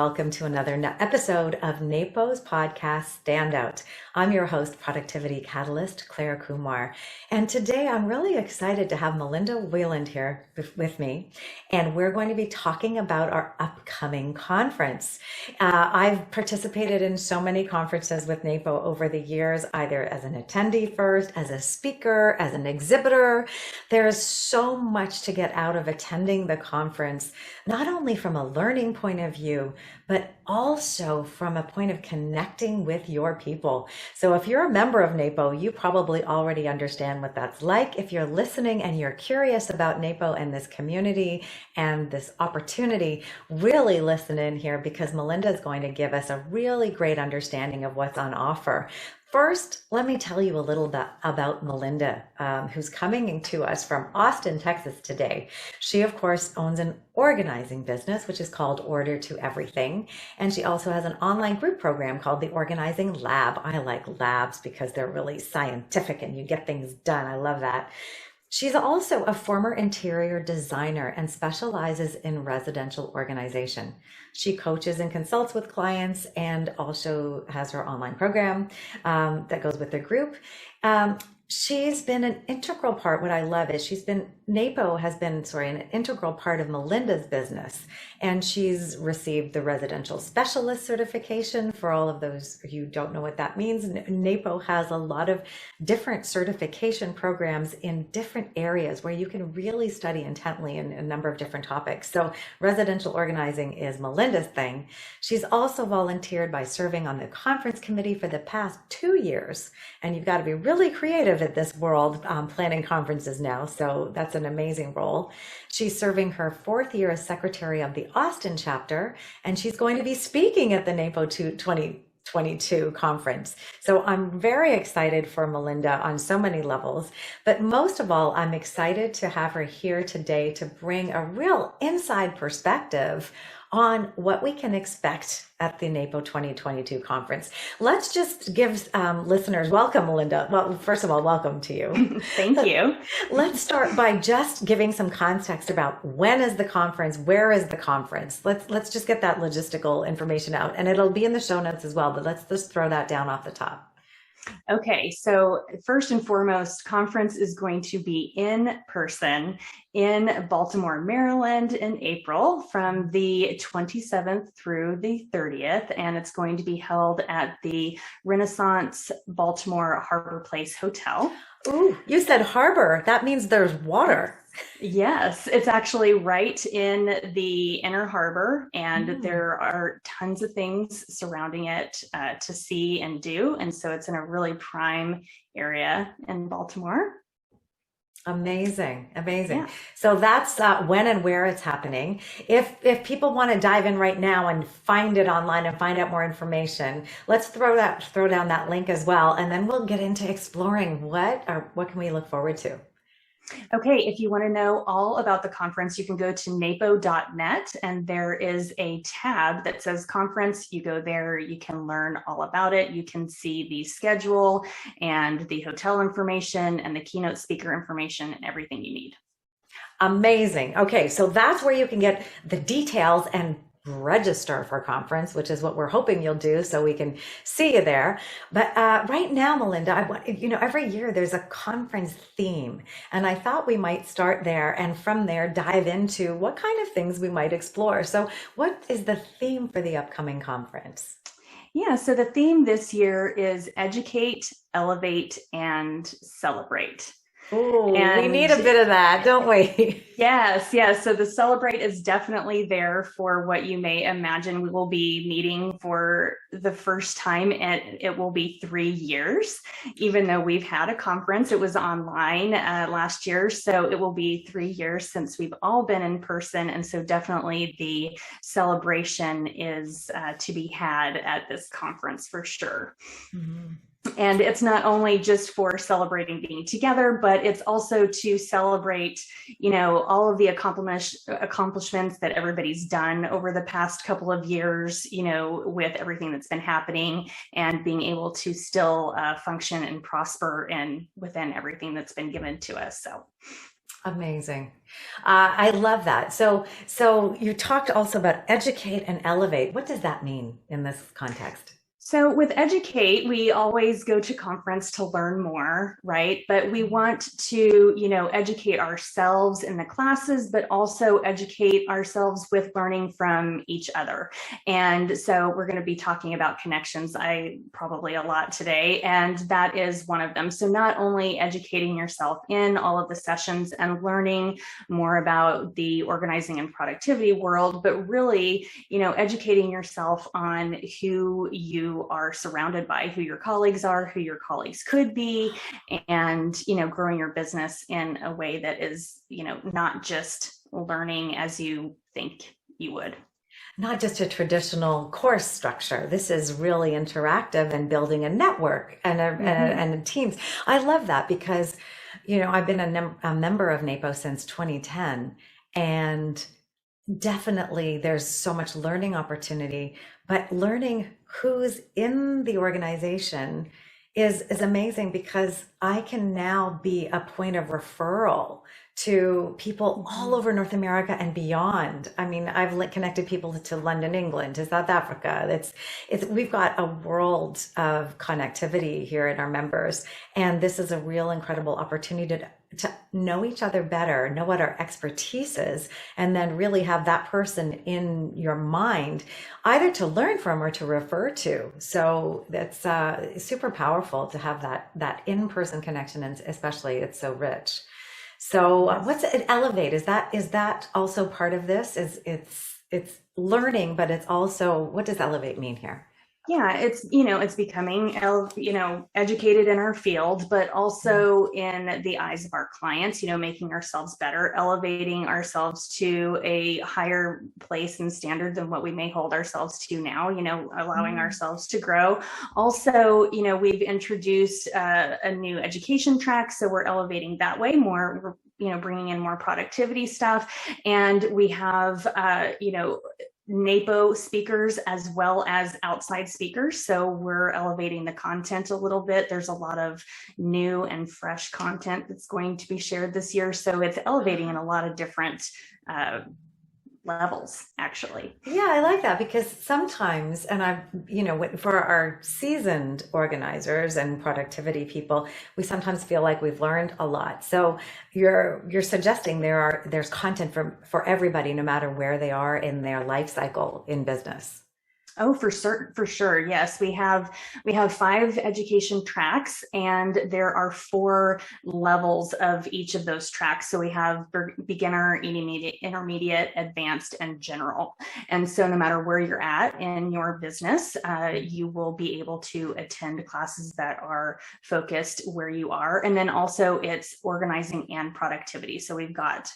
welcome to another episode of NAPO's podcast Standout. I'm your host, Productivity Catalyst, Claire Kumar. And today I'm really excited to have Melinda Wieland here with me. And we're going to be talking about our upcoming conference. I've participated in so many conferences with NAPO over the years, either as an attendee first, as a speaker, as an exhibitor. There's so much to get out of attending the conference, not only from a learning point of view, but also from a point of connecting with your people. So if you're a member of NAPO, you probably already understand what that's like. If you're listening and you're curious about NAPO and this community and this opportunity, really listen in here because Melinda is going to give us a really great understanding of what's on offer. First, let me tell you a little bit about Melinda, who's coming to us from Austin, Texas today. She, of course, owns an organizing business, which is called Order to Everything. And she also has an online group program called the Organizing Lab. I like labs because they're really scientific and you get things done. I love that. She's also a former interior designer and specializes in residential organization. She coaches and consults with clients and also has her online program that goes with the group. She's been an integral part. What I love is NAPO has been, an integral part of Melinda's business. And she's received the residential specialist certification. For all of those who don't know what that means, NAPO has a lot of different certification programs in different areas where you can really study intently in a number of different topics. So residential organizing is Melinda's thing. She's also volunteered by serving on the conference committee for the past 2 years. And you've got to be really creative at this world planning conferences now. So that's an amazing role. She's serving her 4th year as secretary of the Austin chapter, and she's going to be speaking at the NAPO 2022 conference. So I'm very excited for Melinda on so many levels, but most of all, I'm excited to have her here today to bring a real inside perspective on what we can expect at the NAPO 2022 conference. Let's just give listeners, welcome, Melinda. Well, first of all, welcome to you. Thank you. Let's start by just giving some context about when is the conference, where is the conference? Let's just get that logistical information out, and it'll be in the show notes as well, but let's just throw that down off the top. Okay, so first and foremost, conference is going to be in person in Baltimore, Maryland in April from the 27th through the 30th, and it's going to be held at the Renaissance Baltimore Harbor Place Hotel. Ooh, you said harbor. That means there's water. Yes, it's actually right in the inner harbor, and there are tons of things surrounding it to see and do. And so it's in a really prime area in Baltimore. Amazing. Yeah. So that's when and where it's happening. If people want to dive in right now and find it online and find out more information, let's throw down that link as well, and then we'll get into exploring what can we look forward to. Okay, if you want to know all about the conference, you can go to napo.net, and there is a tab that says conference. You go there, you can learn all about it. You can see the schedule and the hotel information and the keynote speaker information and everything you need. Amazing. Okay, so that's where you can get the details and register for conference, which is what we're hoping you'll do so we can see you there. But right now, Melinda, every year there's a conference theme, and I thought we might start there and from there dive into what kind of things we might explore. So what is the theme for the upcoming conference? Yeah, so the theme this year is educate, elevate, and celebrate. Oh, we need a bit of that, don't we? Yes. So the celebrate is definitely there for what you may imagine. We will be meeting for the first time, and it will be 3 years, even though we've had a conference. It was online last year, so it will be 3 years since we've all been in person. And so definitely the celebration is to be had at this conference for sure. Mm-hmm. And it's not only just for celebrating being together, but it's also to celebrate, all of the accomplishments that everybody's done over the past couple of years, with everything that's been happening and being able to still function and prosper and within everything that's been given to us. So Amazing. I love that. So you talked also about educate and elevate. What does that mean in this context? So with Educate, we always go to conference to learn more, right? But we want to, educate ourselves in the classes, but also educate ourselves with learning from each other. And so we're going to be talking about connections, I probably a lot today, and that is one of them. So not only educating yourself in all of the sessions and learning more about the organizing and productivity world, but really, educating yourself on who you are surrounded by, who your colleagues are, who your colleagues could be, and growing your business in a way that is not just learning as you think you would. Not just a traditional course structure. This is really interactive and building a network and teams. I love that because, I've been a member of NAPO since 2010, and definitely there's so much learning opportunity, but learning who's in the organization is amazing because I can now be a point of referral to people all over North America and beyond. I mean, I've connected people to London, England, to South Africa. We've got a world of connectivity here in our members, and this is a real incredible opportunity to know each other better, know what our expertise is, and then really have that person in your mind, either to learn from or to refer to. So that's super powerful to have that in-person connection, and especially it's so rich. So what's it elevate? Is that also part of this? It's learning, but it's also, what does elevate mean here? Yeah, it's becoming educated in our field, but also in the eyes of our clients, making ourselves better, elevating ourselves to a higher place and standard than what we may hold ourselves to now, allowing ourselves to grow. Also, we've introduced a new education track, so we're elevating that way more. We're bringing in more productivity stuff, and we have NAPO speakers as well as outside speakers. So we're elevating the content a little bit. There's a lot of new and fresh content that's going to be shared this year. So it's elevating in a lot of different levels, actually. Yeah, I like that because sometimes, and for our seasoned organizers and productivity people, we sometimes feel like we've learned a lot. So you're suggesting there's content for everybody, no matter where they are in their life cycle in business. Oh, for sure. Yes, we have 5 education tracks, and there are 4 levels of each of those tracks. So we have beginner, intermediate, advanced, and general. And so no matter where you're at in your business, you will be able to attend classes that are focused where you are. And then also it's organizing and productivity. So we've got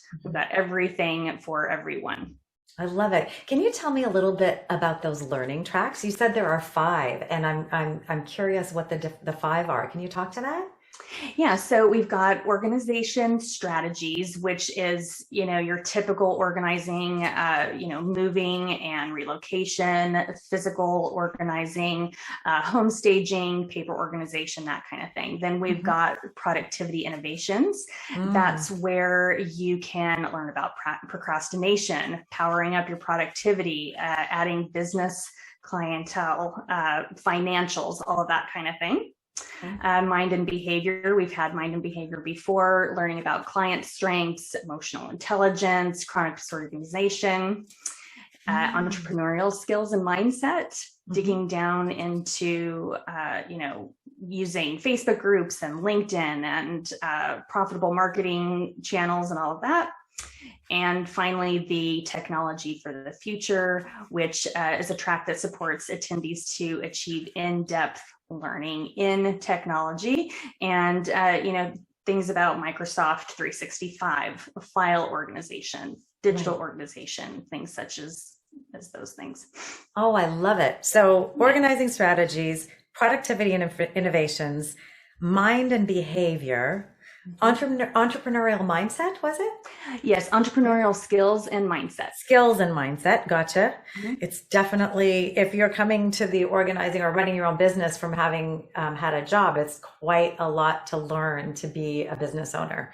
everything for everyone. I love it. Can you tell me a little bit about those learning tracks? You said there are 5, and I'm curious what the 5 are. Can you talk to that? Yeah, so we've got organization strategies, which is, your typical organizing, moving and relocation, physical organizing, home staging, paper organization, that kind of thing. Then we've got productivity innovations. That's where you can learn about procrastination, powering up your productivity, adding business clientele, financials, all of that kind of thing. Mind and behavior. We've had mind and behavior before, learning about client strengths, emotional intelligence, chronic disorganization, entrepreneurial skills and mindset, digging down into, using Facebook groups and LinkedIn and profitable marketing channels and all of that. And finally, the technology for the future, which is a track that supports attendees to achieve in-depth learning in technology and, things about Microsoft 365, file organization, digital organization, things such as those things. Oh, I love it. So organizing strategies, productivity and innovations, mind and behavior, Entrepreneurial mindset, was it? Yes, entrepreneurial skills and mindset. Skills and mindset. Gotcha. Mhm. It's definitely, if you're coming to the organizing or running your own business from having had a job, it's quite a lot to learn to be a business owner.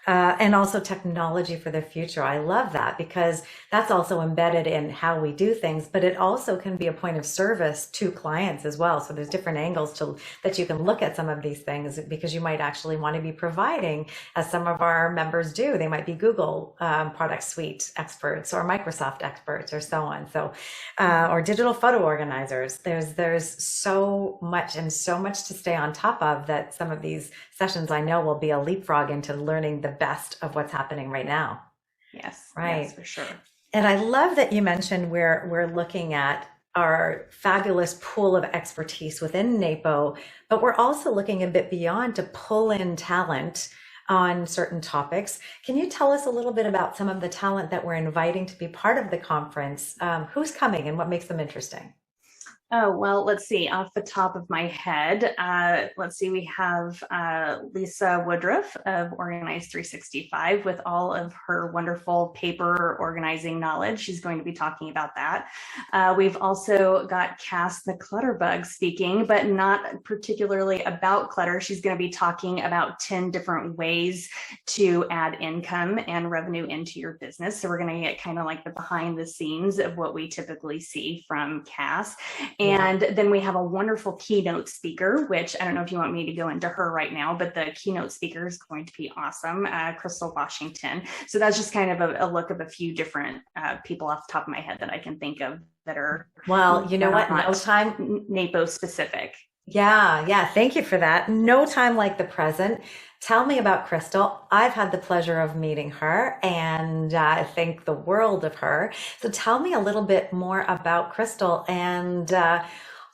And also technology for the future. I love that because that's also embedded in how we do things, but it also can be a point of service to clients as well. So there's different angles that you can look at some of these things because you might actually want to be providing, as some of our members do. They might be Google product suite experts or Microsoft experts or so on. So, or digital photo organizers. There's so much and so much to stay on top of that some of these sessions I know will be a leapfrog into learning the best of what's happening right now. Yes, Right. yes, for sure. And I love that you mentioned we're looking at our fabulous pool of expertise within NAPO, but we're also looking a bit beyond to pull in talent on certain topics. Can you tell us a little bit about some of the talent that we're inviting to be part of the conference? Who's coming and what makes them interesting? Oh, well, let's see. Off the top of my head, let's see. We have Lisa Woodruff of Organize 365 with all of her wonderful paper organizing knowledge. She's going to be talking about that. We've also got Cass the Clutterbug speaking, but not particularly about clutter. She's going to be talking about 10 different ways to add income and revenue into your business. So we're going to get kind of like the behind the scenes of what we typically see from Cass. And then we have a wonderful keynote speaker, which I don't know if you want me to go into her right now, but the keynote speaker is going to be awesome, Crystal Washington. So that's just kind of a look of a few different people off the top of my head that I can think of that are, well, you know what? No time. NAPO specific. Yeah. Thank you for that. No time like the present. Tell me about Crystal. I've had the pleasure of meeting her and I think the world of her. So tell me a little bit more about Crystal and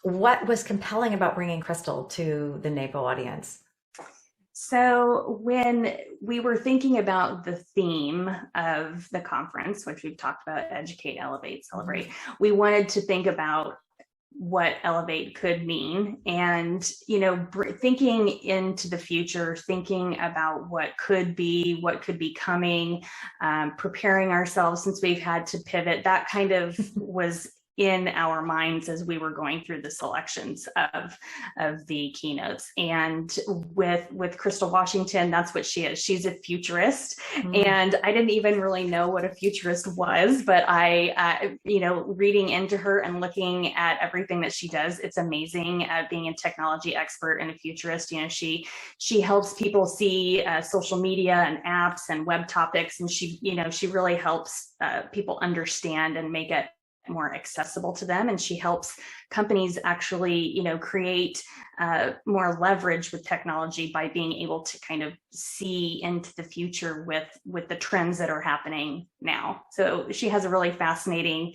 what was compelling about bringing Crystal to the NAPO audience. So when we were thinking about the theme of the conference, which we've talked about, educate, elevate, celebrate, we wanted to think about what elevate could mean, and thinking into the future, thinking about what could be coming, preparing ourselves since we've had to pivot. That kind of was in our minds as we were going through the selections of the keynotes. And with Crystal Washington, that's what she is. She's a futurist. And I didn't even really know what a futurist was, but I reading into her and looking at everything that she does, it's amazing. Being a technology expert and a futurist, she helps people see social media and apps and web topics, and she really helps people understand and make it more accessible to them. And she helps companies actually, create more leverage with technology by being able to kind of see into the future with the trends that are happening now. So she has a really fascinating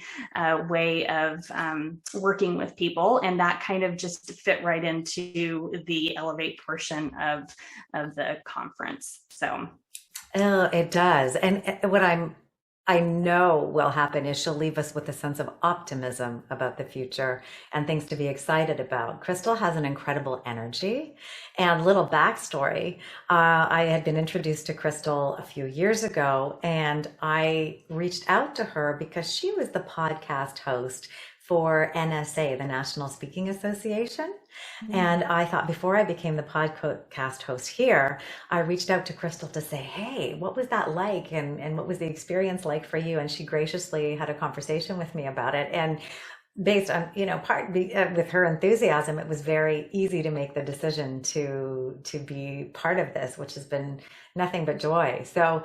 way of working with people, and that kind of just fit right into the Elevate portion of the conference. So, oh, it does. And what I know will happen is she'll leave us with a sense of optimism about the future and things to be excited about. Crystal has an incredible energy. And little backstory, I had been introduced to Crystal a few years ago, and I reached out to her because she was the podcast host for NSA, the National Speaking Association. And I thought, before I became the podcast host here, I reached out to Crystal to say, hey, what was that like? And what was the experience like for you? And she graciously had a conversation with me about it. And based on, with her enthusiasm, it was very easy to make the decision to be part of this, which has been nothing but joy. So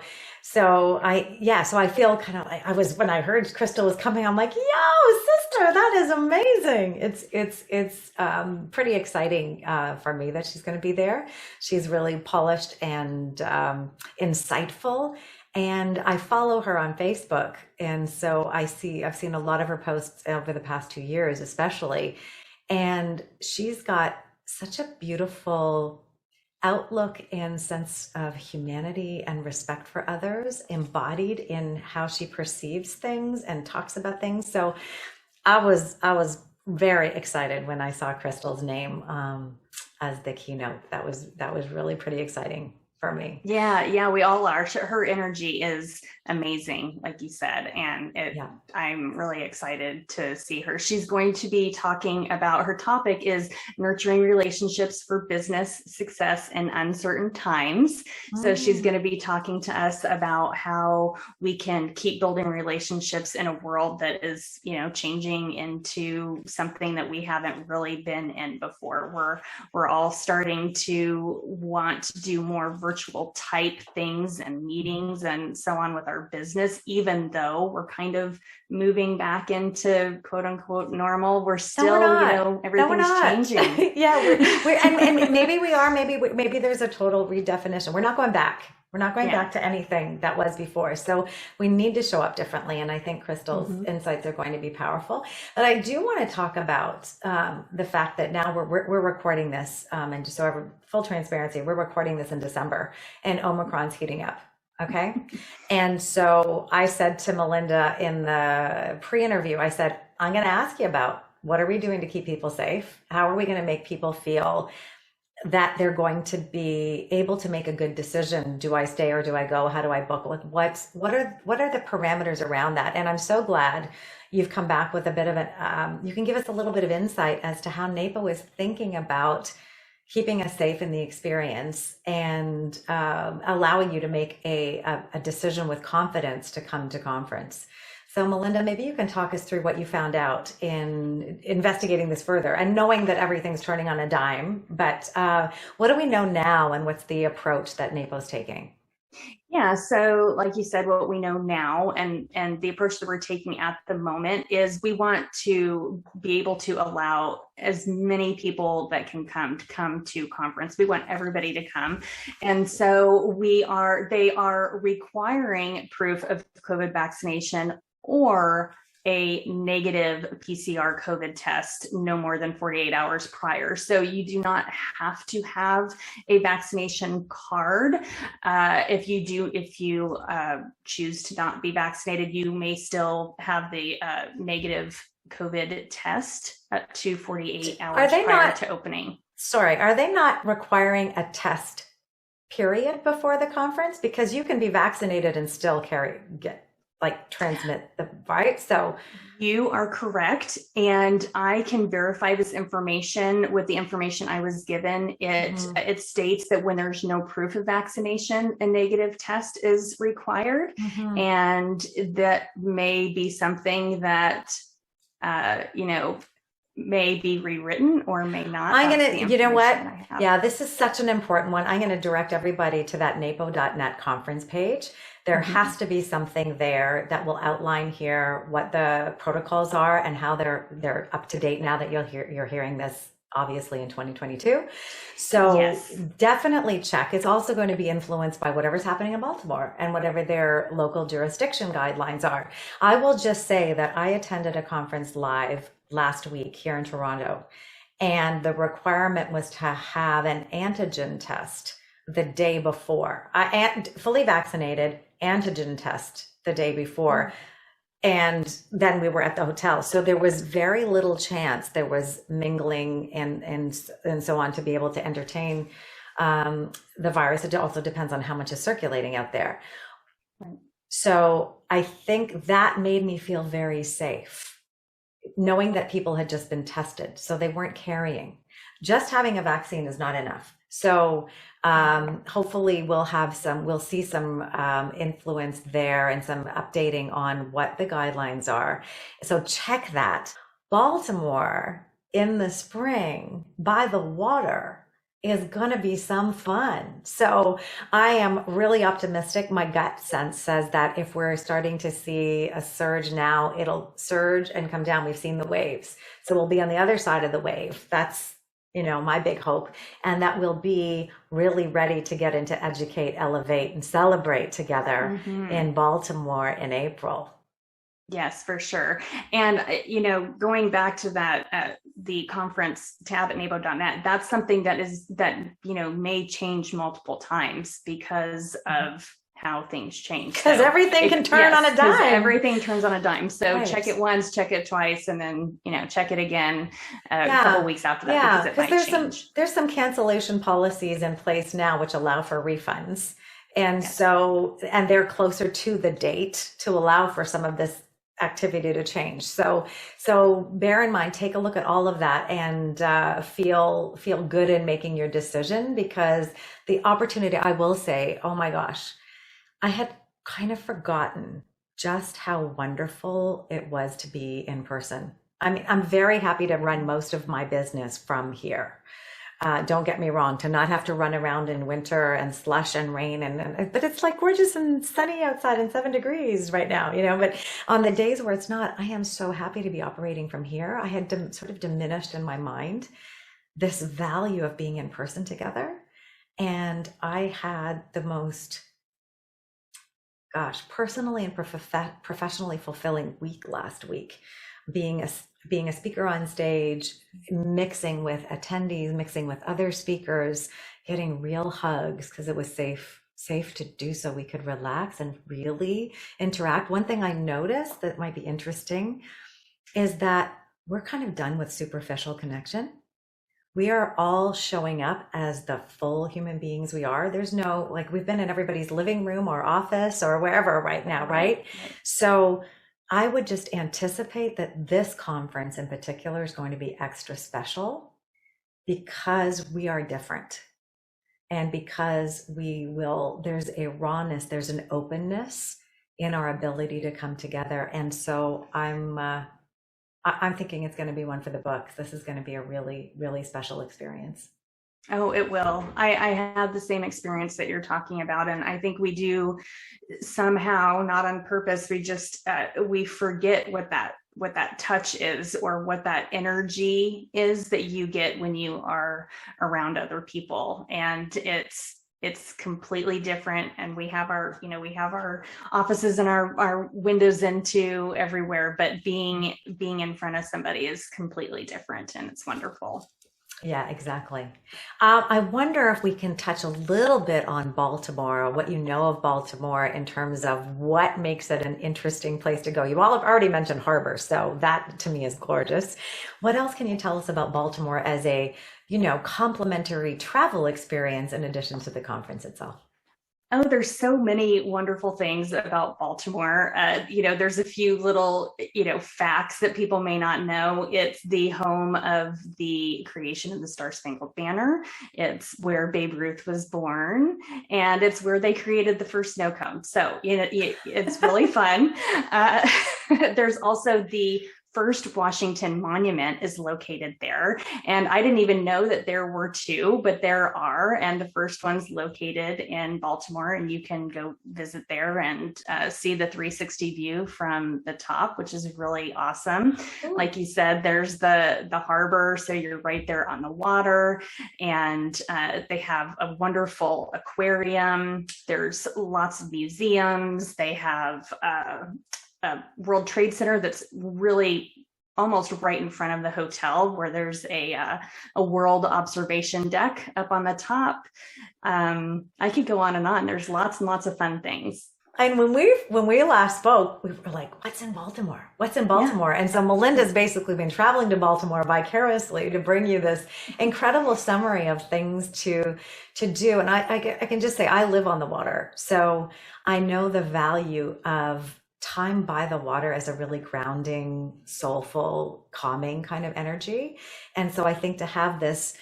I feel kind of like when I heard Crystal was coming, I'm like, yo, sister, that is amazing. It's pretty exciting for me that she's going to be there. She's really polished and insightful. And I follow her on Facebook. And so I've seen a lot of her posts over the past 2 years, especially. And she's got such a beautiful outlook and sense of humanity and respect for others embodied in how she perceives things and talks about things. So I was very excited when I saw Crystal's name as the keynote. That was really pretty exciting. for me. Yeah, we all are. Her energy is amazing, like you said, and I'm really excited to see her. She's going to be talking about, her topic is nurturing relationships for business success in uncertain times. So she's going to be talking to us about how we can keep building relationships in a world that is, changing into something that we haven't really been in before. We're all starting to want to do more virtual type things and meetings and so on with our business, even though we're kind of moving back into quote unquote normal. We're still, everything's changing. and maybe we are, maybe there's a total redefinition. We're not going back. We're not going back to anything that was before. So we need to show up differently. And I think Crystal's insights are going to be powerful. But I do want to talk about the fact that now we're recording this, and just so full transparency, we're recording this in December and Omicron's heating up. Okay. And so I said to Melinda in the pre-interview, I said, I'm going to ask you about what are we doing to keep people safe? How are we going to make people feel that they're going to be able to make a good decision? Do I stay or do I go? How do I book? What are the parameters around that? And I'm so glad you've come back with a bit of you can give us a little bit of insight as to how NAPO is thinking about keeping us safe in the experience and allowing you to make a decision with confidence to come to conference. So Melinda, maybe you can talk us through what you found out in investigating this further and knowing that everything's turning on a dime, but what do we know now and what's the approach that NAPO's taking? Yeah, so like you said, what we know now and the approach that we're taking at the moment is we want to be able to allow as many people that can come to conference. We want everybody to come. And so they are requiring proof of COVID vaccination or a negative PCR COVID test no more than 48 hours prior. So you do not have to have a vaccination card. If you choose to not be vaccinated, you may still have the negative COVID test up to 48 hours prior to opening. Sorry, are they not requiring a test period before the conference? Because you can be vaccinated and still transmit the right. So you are correct. And I can verify this information with the information I was given. It states that when there's no proof of vaccination, a negative test is required. And that may be something that, may be rewritten or may not. I'm going to, you know what? Yeah, this is such an important one. I'm going to direct everybody to that napo.net conference page. There has to be something there that will outline here what the protocols are and how they're up to date now that you're hearing this obviously in 2022. So definitely check. It's also going to be influenced by whatever's happening in Baltimore and whatever their local jurisdiction guidelines are. I will just say that I attended a conference live last week here in Toronto, and the requirement was to have an antigen test the day before. Fully vaccinated, antigen test the day before. And then we were at the hotel. So there was very little chance there was mingling and so on to be able to entertain the virus. It also depends on how much is circulating out there. So I think that made me feel very safe, knowing that people had just been tested, so they weren't carrying. Just having a vaccine is not enough. So hopefully we'll see some influence there and some updating on what the guidelines are. So check that. Baltimore in the spring by the water is going to be some fun. So I am really optimistic. My gut sense says that if we're starting to see a surge now, it'll surge and come down. We've seen the waves. So we'll be on the other side of the wave. That's, my big hope. And that we'll be really ready to get into educate, elevate, and celebrate together in Baltimore in April. Yes, for sure. And, going back to that, the conference tab at napo.net, that's something that may change multiple times because of how things change. Because everything can turn on a dime. Everything turns on a dime. So right. Check it once, check it twice, and then, check it again a couple weeks after that, because it might change. There's some cancellation policies in place now which allow for refunds. And so, and they're closer to the date to allow for some of this activity to change. So bear in mind, take a look at all of that and feel good in making your decision, because the opportunity, I will say, oh my gosh, I had kind of forgotten just how wonderful it was to be in person. I mean, I'm very happy to run most of my business from here. Don't get me wrong, to not have to run around in winter and slush and rain, but it's like gorgeous and sunny outside and 7 degrees right now, but on the days where it's not, I am so happy to be operating from here. I had sort of diminished in my mind this value of being in person together. And I had the most, personally and professionally fulfilling week last week, being a speaker on stage, mixing with attendees, mixing with other speakers, getting real hugs because it was safe to do so. We could relax and really interact. One thing I noticed that might be interesting is that we're kind of done with superficial connection. We are all showing up as the full human beings we are. There's no, like, we've been in everybody's living room or office or wherever right now, right? So I would just anticipate that this conference in particular is going to be extra special because we are different. And because there's a rawness, there's an openness in our ability to come together. And so I'm thinking it's going to be one for the books. This is going to be a really, really special experience. Oh, it will. I had the same experience that you're talking about. And I think we do somehow, not on purpose, we just, we forget what that touch is, or what that energy is that you get when you are around other people. And it's completely different. And we have our offices and our windows into everywhere, but being in front of somebody is completely different, and it's wonderful. Yeah, exactly. I wonder if we can touch a little bit on Baltimore, what you know of Baltimore in terms of what makes it an interesting place to go. You all have already mentioned harbor, so that to me is gorgeous. What else can you tell us about Baltimore as a, complimentary travel experience in addition to the conference itself? Oh, there's so many wonderful things about Baltimore. There's a few little, facts that people may not know. It's the home of the creation of the Star-Spangled Banner. It's where Babe Ruth was born, and it's where they created the first snow cone. So, it's really fun. There's also the first Washington monument is located there. And I didn't even know that there were two, but there are. And the first one's located in Baltimore, and you can go visit there and see the 360 view from the top, which is really awesome. Ooh. Like you said, there's the harbor, so you're right there on the water, and they have a wonderful aquarium. There's lots of museums. They have World Trade Center that's really almost right in front of the hotel, where there's a world observation deck up on the top. I could go on and on. There's lots and lots of fun things. And when we last spoke, we were like, what's in Baltimore? What's in Baltimore? Yeah. And so Melinda's basically been traveling to Baltimore vicariously to bring you this incredible summary of things to do. And I can just say, I live on the water. So I know the value of time by the water as a really grounding, soulful, calming kind of energy. And so I think to have this,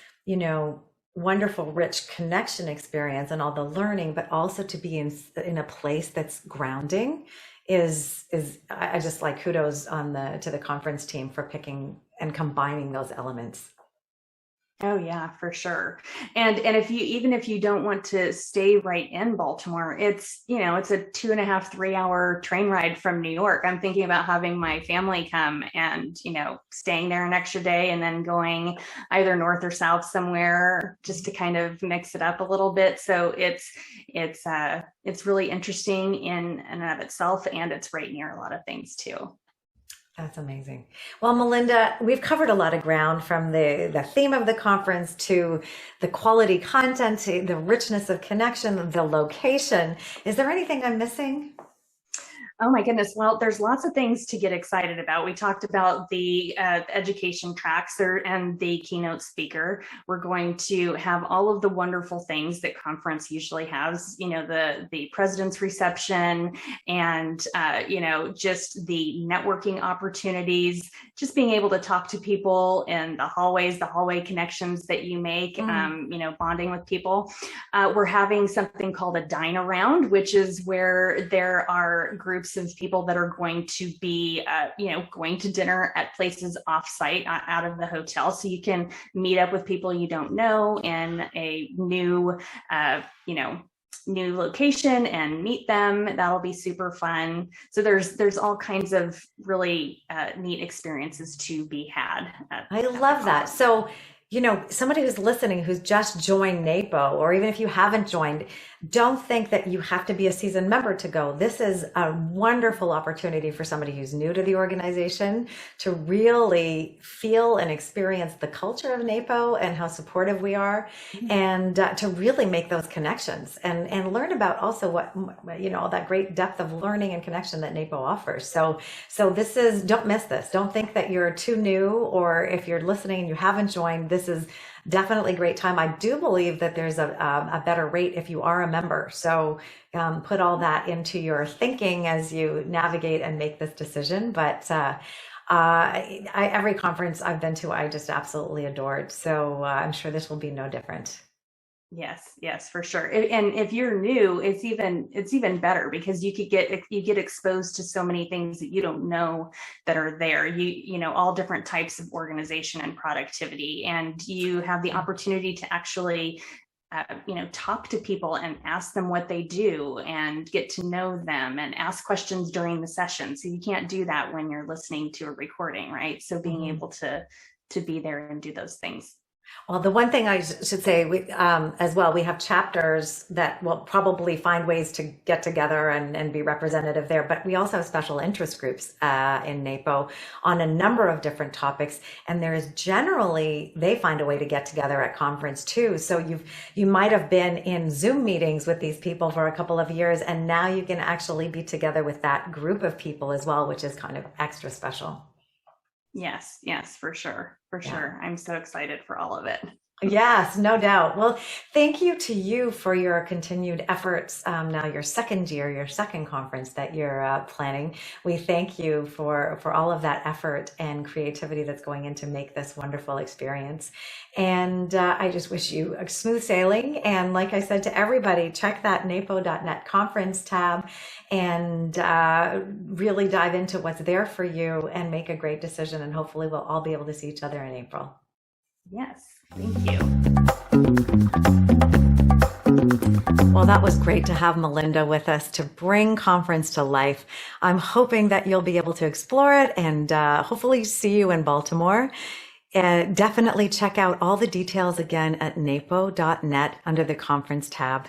wonderful, rich connection experience and all the learning, but also to be in a place that's grounding is I just like kudos to the conference team for picking and combining those elements. Oh yeah, for sure. And if you don't want to stay right in Baltimore, it's a 2.5, 3 hour train ride from New York. I'm thinking about having my family come and, staying there an extra day and then going either north or south somewhere just to kind of mix it up a little bit. So it's really interesting in and of itself, and it's right near a lot of things too. That's amazing. Well, Melinda, we've covered a lot of ground from the theme of the conference to the quality content, to the richness of connection, the location. Is there anything I'm missing? Oh my goodness. Well, there's lots of things to get excited about. We talked about the education tracks there and the keynote speaker. We're going to have all of the wonderful things that conference usually has, the president's reception and, just the networking opportunities, just being able to talk to people in the hallways, the hallway connections that you make, bonding with people. We're having something called a dine around, which is where there are groups of people that are going to be, going to dinner at places off-site out of the hotel. So you can meet up with people you don't know in a new location and meet them. That'll be super fun. So there's all kinds of really neat experiences to be had. I love that. So, somebody who's listening who's just joined NAPO, or even if you haven't joined, don't think that you have to be a seasoned member to go. This is a wonderful opportunity for somebody who's new to the organization to really feel and experience the culture of NAPO and how supportive we are, and to really make those connections and learn about also what, all that great depth of learning and connection that NAPO offers. So don't miss this. Don't think that you're too new, or if you're listening and you haven't joined, this is definitely a great time. I do believe that there's a better rate if you are a member. So put all that into your thinking as you navigate and make this decision. But every conference I've been to, I just absolutely adored. So I'm sure this will be no different. Yes, for sure. And if you're new, it's even better because you get exposed to so many things that you don't know that are there. All different types of organization and productivity, and you have the opportunity to actually talk to people and ask them what they do and get to know them and ask questions during the session. So you can't do that when you're listening to a recording, right? So being able to be there and do those things. Well, the one thing I should say as well, we have chapters that will probably find ways to get together and be representative there. But we also have special interest groups in NAPO on a number of different topics. And they find a way to get together at conference too. So you might have been in Zoom meetings with these people for a couple of years, and now you can actually be together with that group of people as well, which is kind of extra special. Yes, for sure. I'm so excited for all of it. Yes, no doubt. Well, thank you to you for your continued efforts. Now your second year, your second conference that you're planning. We thank you for all of that effort and creativity that's going in to make this wonderful experience. And I just wish you a smooth sailing. And like I said to everybody, check that napo.net conference tab and really dive into what's there for you and make a great decision. And hopefully we'll all be able to see each other in April. Yes. Thank you. Well, that was great to have Melinda with us to bring conference to life. I'm hoping that you'll be able to explore it and hopefully see you in Baltimore. Definitely check out all the details again at napo.net under the conference tab.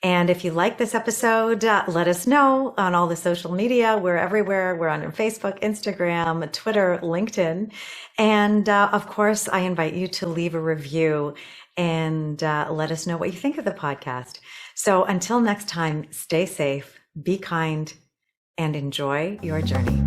And if you like this episode, let us know on all the social media. We're everywhere. We're on Facebook, Instagram, Twitter, LinkedIn. And of course, I invite you to leave a review and let us know what you think of the podcast. So until next time, stay safe, be kind, and enjoy your journey.